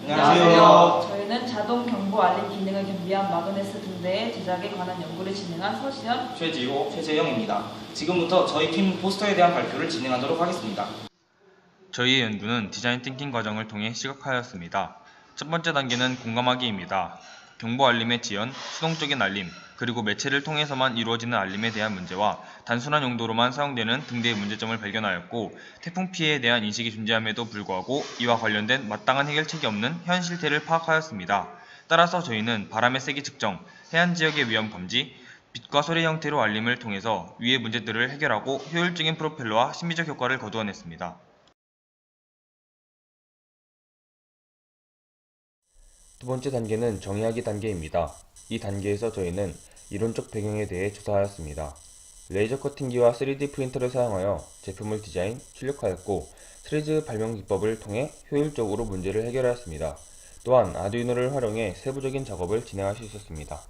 안녕하세요. 저희는 자동 경보 알림 기능을 겸비한 마그네스 등대의 제작에 관한 연구를 진행한 서시현, 최지호, 최재영입니다. 지금부터 저희 팀 포스터에 대한 발표를 진행하도록 하겠습니다. 저희의 연구는 디자인 띵킹 과정을 통해 시각화하였습니다. 첫 번째 단계는 공감하기입니다. 경보 알림의 지연, 수동적인 알림, 그리고 매체를 통해서만 이루어지는 알림에 대한 문제와 단순한 용도로만 사용되는 등대의 문제점을 발견하였고, 태풍 피해에 대한 인식이 존재함에도 불구하고 이와 관련된 마땅한 해결책이 없는 현 실태를 파악하였습니다. 따라서 저희는 바람의 세기 측정, 해안 지역의 위험 감지, 빛과 소리 형태로 알림을 통해서 위의 문제들을 해결하고 효율적인 프로펠러와 심미적 효과를 거두어냈습니다. 두 번째 단계는 정의하기 단계입니다. 이 단계에서 저희는 이론적 배경에 대해 조사하였습니다. 레이저 커팅기와 3D 프린터를 사용하여 제품을 디자인, 출력하였고, 시리즈 발명 기법을 통해 효율적으로 문제를 해결하였습니다. 또한 아두이노를 활용해 세부적인 작업을 진행할 수 있었습니다.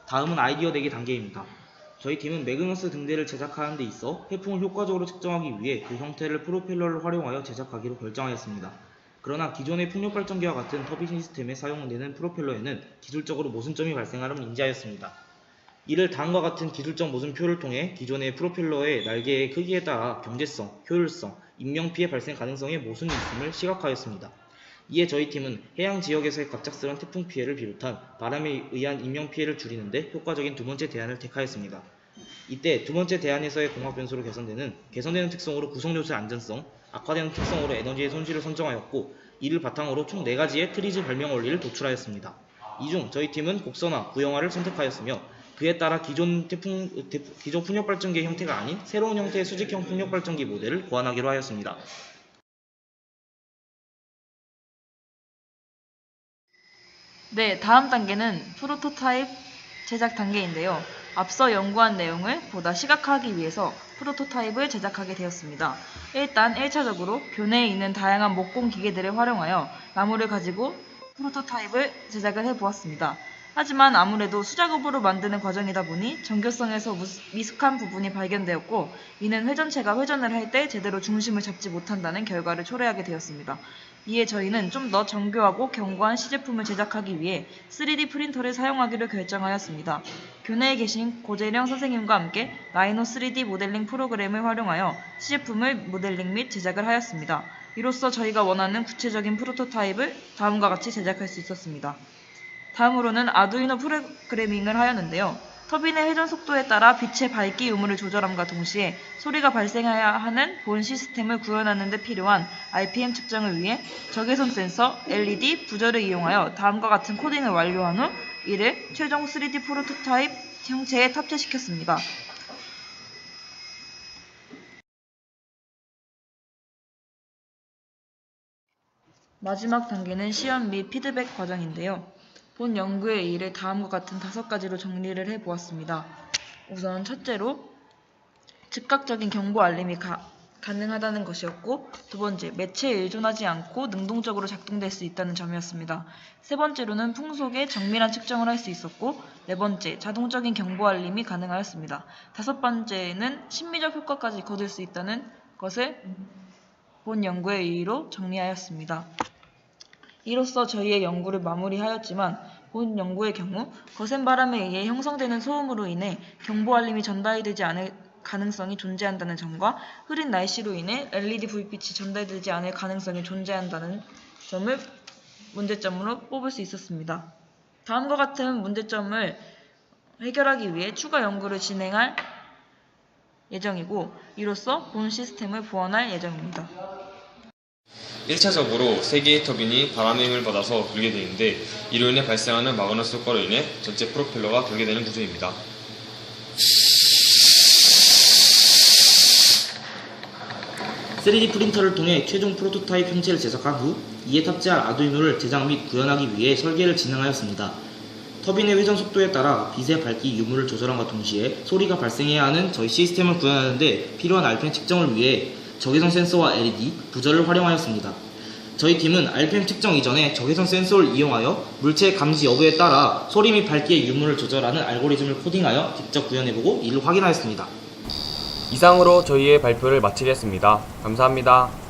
다음은 아이디어 내기 단계입니다. 저희 팀은 매그너스 등대를 제작하는 데 있어 해풍을 효과적으로 측정하기 위해 그 형태를 프로펠러를 활용하여 제작하기로 결정하였습니다. 그러나 기존의 풍력 발전기와 같은 터빈 시스템에 사용되는 프로펠러에는 기술적으로 모순점이 발생함을 인지하였습니다. 이를 다음과 같은 기술적 모순표를 통해 기존의 프로펠러의 날개의 크기에 따라 경제성, 효율성, 인명피해 발생 가능성의 모순이 있음을 시각화하였습니다. 이에 저희 팀은 해양 지역에서의 갑작스러운 태풍 피해를 비롯한 바람에 의한 인명피해를 줄이는 데 효과적인 두 번째 대안을 택하였습니다. 이때 두 번째 대안에서의 공학 변수로 개선되는 특성으로 구성 요소의 안전성, 악화되는 특성으로 에너지의 손실을 선정하였고, 이를 바탕으로 총 4가지의 트리즈 발명 원리를 도출하였습니다. 이 중 저희 팀은 곡선화, 구형화를 선택하였으며, 그에 따라 기존 풍력 발전기의 형태가 아닌 새로운 형태의 수직형 풍력 발전기 모델을 고안하기로 하였습니다. 네, 다음 단계는 프로토타입 제작 단계인데요. 앞서 연구한 내용을 보다 시각화하기 위해서 프로토타입을 제작하게 되었습니다. 일단 1차적으로 교내에 있는 다양한 목공 기계들을 활용하여 나무를 가지고 프로토타입을 제작을 해보았습니다. 하지만 아무래도 수작업으로 만드는 과정이다 보니 정교성에서 미숙한 부분이 발견되었고, 이는 회전체가 회전을 할 때 제대로 중심을 잡지 못한다는 결과를 초래하게 되었습니다. 이에 저희는 좀 더 정교하고 견고한 시제품을 제작하기 위해 3D 프린터를 사용하기로 결정하였습니다. 교내에 계신 고재령 선생님과 함께 라이노 3D 모델링 프로그램을 활용하여 시제품을 모델링 및 제작을 하였습니다. 이로써 저희가 원하는 구체적인 프로토타입을 다음과 같이 제작할 수 있었습니다. 다음으로는 아두이노 프로그래밍을 하였는데요. 터빈의 회전 속도에 따라 빛의 밝기 유무를 조절함과 동시에 소리가 발생해야 하는 본 시스템을 구현하는 데 필요한 RPM 측정을 위해 적외선 센서, LED, 부저를 이용하여 다음과 같은 코딩을 완료한 후 이를 최종 3D 프로토타입 형체에 탑재시켰습니다. 마지막 단계는 시연 및 피드백 과정인데요. 본 연구의 일을 다음과 같은 5가지로 정리를 해보았습니다. 우선 첫째로 즉각적인 경보 알림이 가능하다는 것이었고, 두 번째, 매체에 의존하지 않고 능동적으로 작동될 수 있다는 점이었습니다. 세 번째로는 풍속의 정밀한 측정을 할 수 있었고, 네 번째, 자동적인 경보 알림이 가능하였습니다. 다섯 번째는 심미적 효과까지 거둘 수 있다는 것을 본 연구의 의의로 정리하였습니다. 이로써 저희의 연구를 마무리하였지만, 본 연구의 경우 거센 바람에 의해 형성되는 소음으로 인해 경보 알림이 전달되지 않을 가능성이 존재한다는 점과 흐린 날씨로 인해 LED 불빛이 전달되지 않을 가능성이 존재한다는 점을 문제점으로 뽑을 수 있었습니다. 다음과 같은 문제점을 해결하기 위해 추가 연구를 진행할 예정이고, 이로써 본 시스템을 보완할 예정입니다. 1차적으로 3개의 터빈이 바람의 힘을 받아서 돌게 되는데, 이로 인해 발생하는 마그너스 효과로 인해 전체 프로펠러가 돌게 되는 구조입니다. (3D) 프린터를 통해 최종 프로토타입 형체를 제작한 후 이에 탑재할 아두이노를 제작 및 구현하기 위해 설계를 진행하였습니다. 터빈의 회전 속도에 따라 빛의 밝기 유무를 조절함과 동시에 소리가 발생해야 하는 저희 시스템을 구현하는 데 필요한 RPM 측정을 위해 적외선 센서와 LED, 부저를 활용하였습니다. 저희 팀은 RPM 측정 이전에 적외선 센서를 이용하여 물체의 감지 여부에 따라 소리 및 밝기의 유무를 조절하는 알고리즘을 코딩하여 직접 구현해보고 이를 확인하였습니다. 이상으로 저희의 발표를 마치겠습니다. 감사합니다.